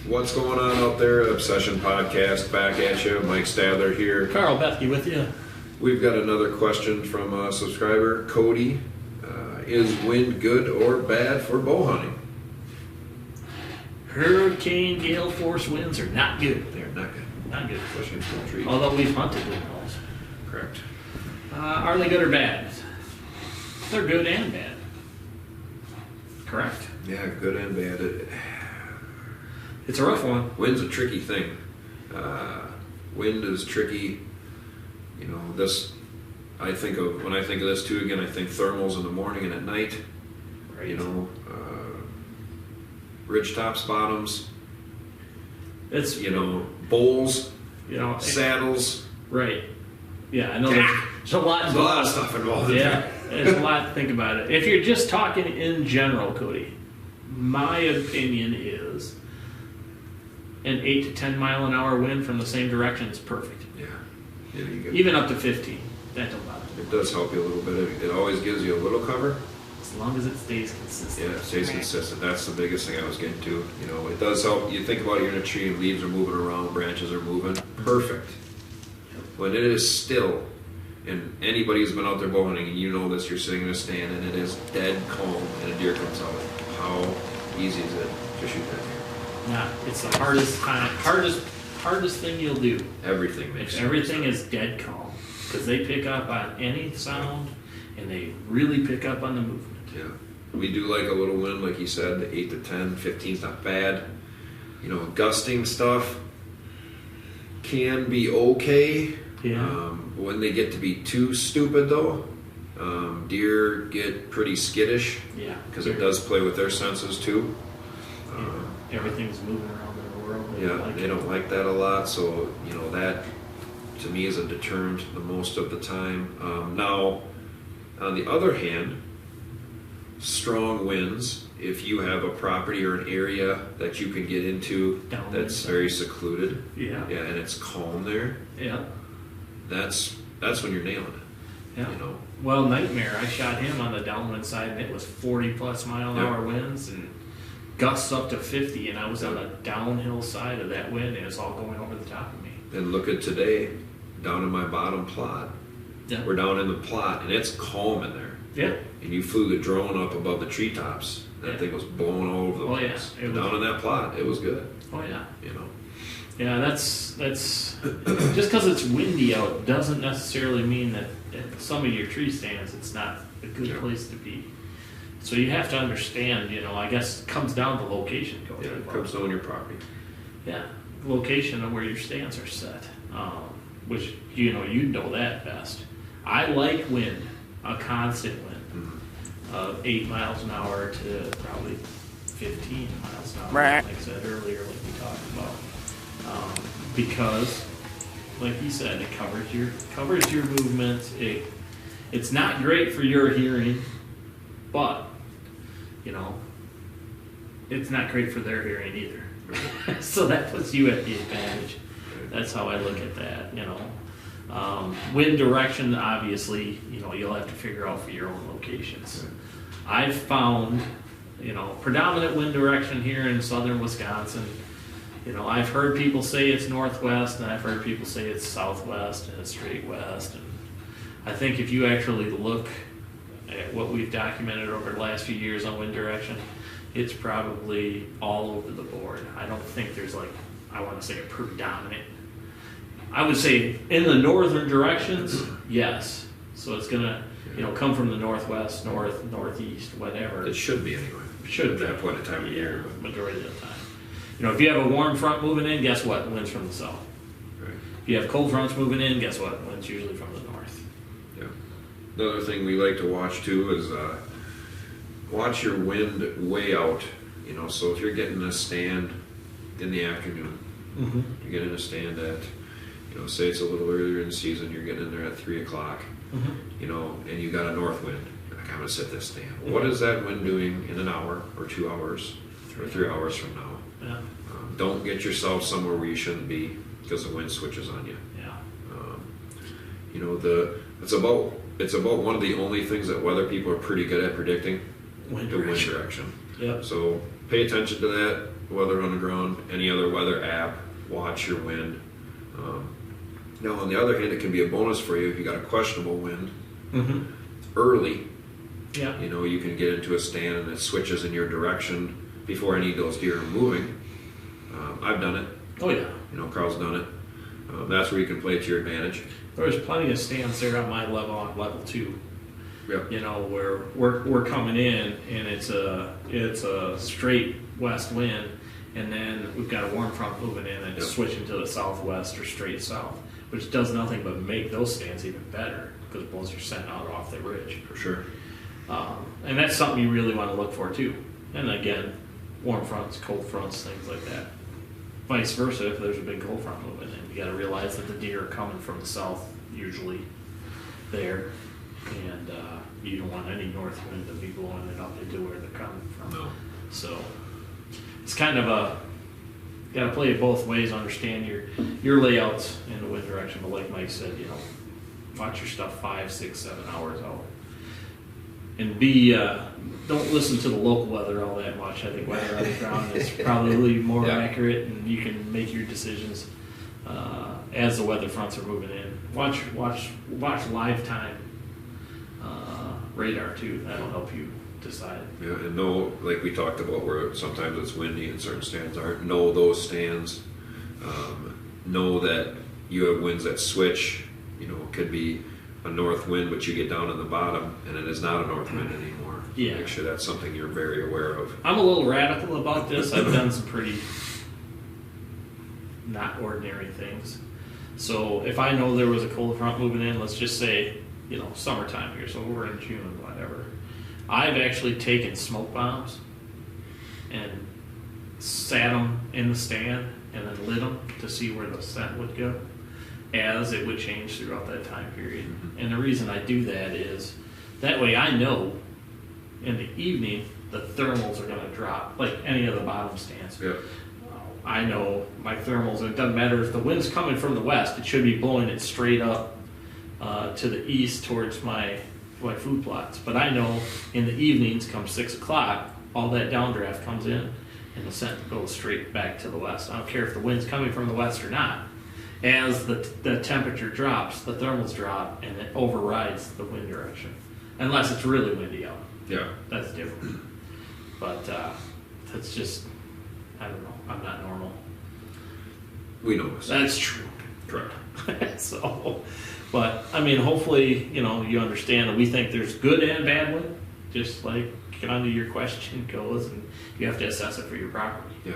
What's going on out there? Obsession Podcast back at you. Mike Stadler here. Karl Bethke with you. We've got another question from a subscriber, Cody. Is wind good or bad for bow hunting? Hurricane gale force winds are not good. They're not good. Not good. Especially in full trees. Although we've hunted with those. Correct. Are they good or bad? They're good and bad. Correct. Yeah, good and bad. It's a rough one. Wind's a tricky thing. Wind is tricky. You know, this. When I think of this too. Again, I think thermals in the morning and at night. Right. You know, ridge tops, bottoms. It's bowls. You saddles. Right. Yeah, I know there's a lot. There's a lot of stuff involved. Yeah, there's a lot to think about it. If you're just talking in general, Cody, my opinion is an 8 to 10 mile an hour wind from the same direction is perfect. Yeah. You get even up to 15. That don't bother me. It does help you a little bit. It always gives you a little cover. As long as it stays consistent. Yeah, it stays consistent. That's the biggest thing I was getting to. You know, it does help. You think about it, you're in a tree and leaves are moving around, branches are moving. Perfect. When it is still, and anybody who's been out there bow hunting, and you know this, you're sitting in a stand and it is dead calm and a deer comes out. How easy is it to shoot that deer? Yeah, it's the hardest thing you'll do. Everything makes sense. Everything is dead calm. Because they pick up on any sound, and they really pick up on the movement. Yeah. We do like a little wind, like you said, 8 to 10, 15 is not bad. You know, gusting stuff can be okay. Yeah. When they get to be too stupid, though, deer get pretty skittish. Yeah. Because it does play with their senses, too. Everything's moving around their world. They don't like that a lot, so, that to me is a deterrent the most of the time. Now, on the other hand, strong winds, if you have a property or an area that you can get into that's very secluded, and it's calm there, that's when you're nailing it. Yeah. Well, Nightmare, I shot him on the downwind side, and it was 40 plus mile an hour winds and gusts up to 50, and I was on the downhill side of that wind, and it's all going over the top of me. And look at today, down in my bottom plot. Yeah. We're down in the plot, and it's calm in there. Yeah. And you flew the drone up above the treetops. That thing was blowing all over the place. Yeah. Down in that plot, it was good. Oh, yeah. Yeah, that's just because it's windy out doesn't necessarily mean that at some of your tree stands it's not a good place to be. So you have to understand, I guess it comes down to location. It comes down to your property. Yeah, location of where your stands are set. Which, you know that best. I like wind, a constant wind of 8 miles an hour to probably 15 miles an hour, like I said earlier, like we talked about. Because, like you said, it covers your movement. It's not great for your hearing, but, it's not great for their hearing either. So that puts you at the advantage. That's how I look at that, Wind direction, obviously, you'll have to figure out for your own locations. I've found, predominant wind direction here in southern Wisconsin. I've heard people say it's northwest, and I've heard people say it's southwest, and it's straight west. And I think if you actually look at what we've documented over the last few years on wind direction, it's probably all over the board. I don't think there's I want to say a predominant. I would say in the northern directions, yes. So it's gonna, come from the northwest, north, northeast, whatever. It should be anyway. Should at that point in time of year. Majority of the time. If you have a warm front moving in, guess what? Wind's from the south. Right. If you have cold fronts moving in, guess what? Wind's usually from the north. Yeah. Another thing we like to watch too is watch your wind way out. So if you're getting a stand in the afternoon, you get in a stand at, say it's a little earlier in the season, you're getting in there at 3 o'clock, and you got a north wind. You're like, I'm gonna set this stand. What is that wind doing in an hour or 2 hours or 3 hours from now? Yeah. Don't get yourself somewhere where you shouldn't be because the wind switches on you. Yeah. It's about one of the only things that weather people are pretty good at predicting. wind the wind direction. direction. Yep. So pay attention to that. Weather on the ground, any other weather app, watch your wind. Now, on the other hand, it can be a bonus for you if you got a questionable wind early. Yeah. You know, you can get into a stand and it switches in your direction before any of those deer are moving. I've done it. Oh yeah. You know, Karl's done it. That's where you can play to your advantage. There's plenty of stands there on my level, on level 2. Yep. You know, where we're coming in and it's a straight west wind, and then we've got a warm front moving in and it's switching to the southwest or straight south, which does nothing but make those stands even better because it blows your scent out off the ridge. For sure. And that's something you really want to look for too. And again, warm fronts, cold fronts, things like that. Vice versa, if there's a big cold front moving in, you got to realize that the deer are coming from the south usually there, and you don't want any north wind to be blowing it up into where they're coming from. No. So it's kind of got to play it both ways, understand your layouts in the wind direction, but like Mike said, you know, watch your stuff 5, 6, 7 hours out. And don't listen to the local weather all that much. I think weather on the ground is probably more accurate, and you can make your decisions as the weather fronts are moving in. Watch live time radar too. That'll help you decide. Yeah, and know, like we talked about, where sometimes it's windy and certain stands aren't. Know those stands. Know that you have winds that switch. You know, it could be a north wind, but you get down in the bottom, and it is not a north wind anymore. Yeah. Make sure that's something you're very aware of. I'm a little radical about this. I've done some pretty not ordinary things. So if I know there was a cold front moving in, let's just say, you know, summertime here, so we're in June, whatever. I've actually taken smoke bombs and sat them in the stand and then lit them to see where the scent would go as it would change throughout that time period. And the reason I do that is that way I know in the evening the thermals are going to drop like any of the bottom stands. Yep. I know my thermals, and it doesn't matter if the wind's coming from the west, it should be blowing it straight up to the east towards my food plots. But I know in the evenings, come 6 o'clock, all that downdraft comes in and the scent goes straight back to the west. I don't care if the wind's coming from the west or not. As the temperature drops, the thermals drop, and it overrides the wind direction. Unless it's really windy out. Yeah. That's different. But that's just, I don't know, I'm not normal. We know this. That's true. Correct. So, but, I mean, hopefully, you know, you understand that we think there's good and bad wind, just like kind of your question goes, and you have to assess it for your property. Yeah.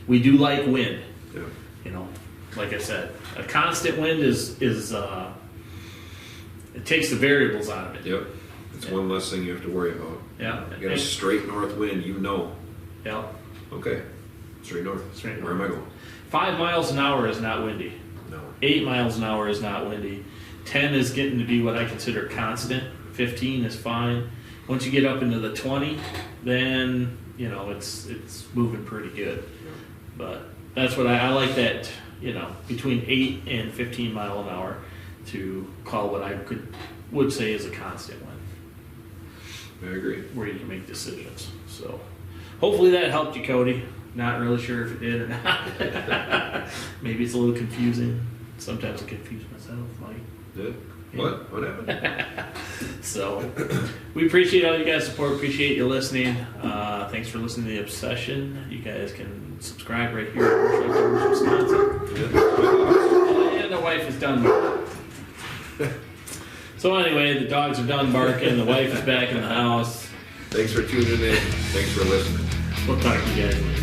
We do like wind. Yeah. You know, like I said, a constant wind is it takes the variables out of it. Yep. It's one less thing you have to worry about. Yeah. You got a straight north wind, you know. Yeah. Okay. Straight north. Straight Where am I going? 5 miles an hour is not windy. No. 8 miles an hour is not windy. 10 is getting to be what I consider constant. 15 is fine. Once you get up into the 20, then, you know, it's moving pretty good. But that's what I like, that, you know, between 8 and 15 mile an hour to call what I would say is a constant wind. I agree. Where you can make decisions. So hopefully that helped you, Cody. Not really sure if it did or not. Maybe it's a little confusing. Sometimes I confuse myself, Mike. Did? What? What happened? So we appreciate all you guys' support. Appreciate you listening. Thanks for listening to The Obsession. You guys can subscribe right here at Commercial, Wisconsin. And the wife is done. So anyway, the dogs are done barking. The wife is back in the house. Thanks for tuning in. Thanks for listening. We'll talk to you guys later.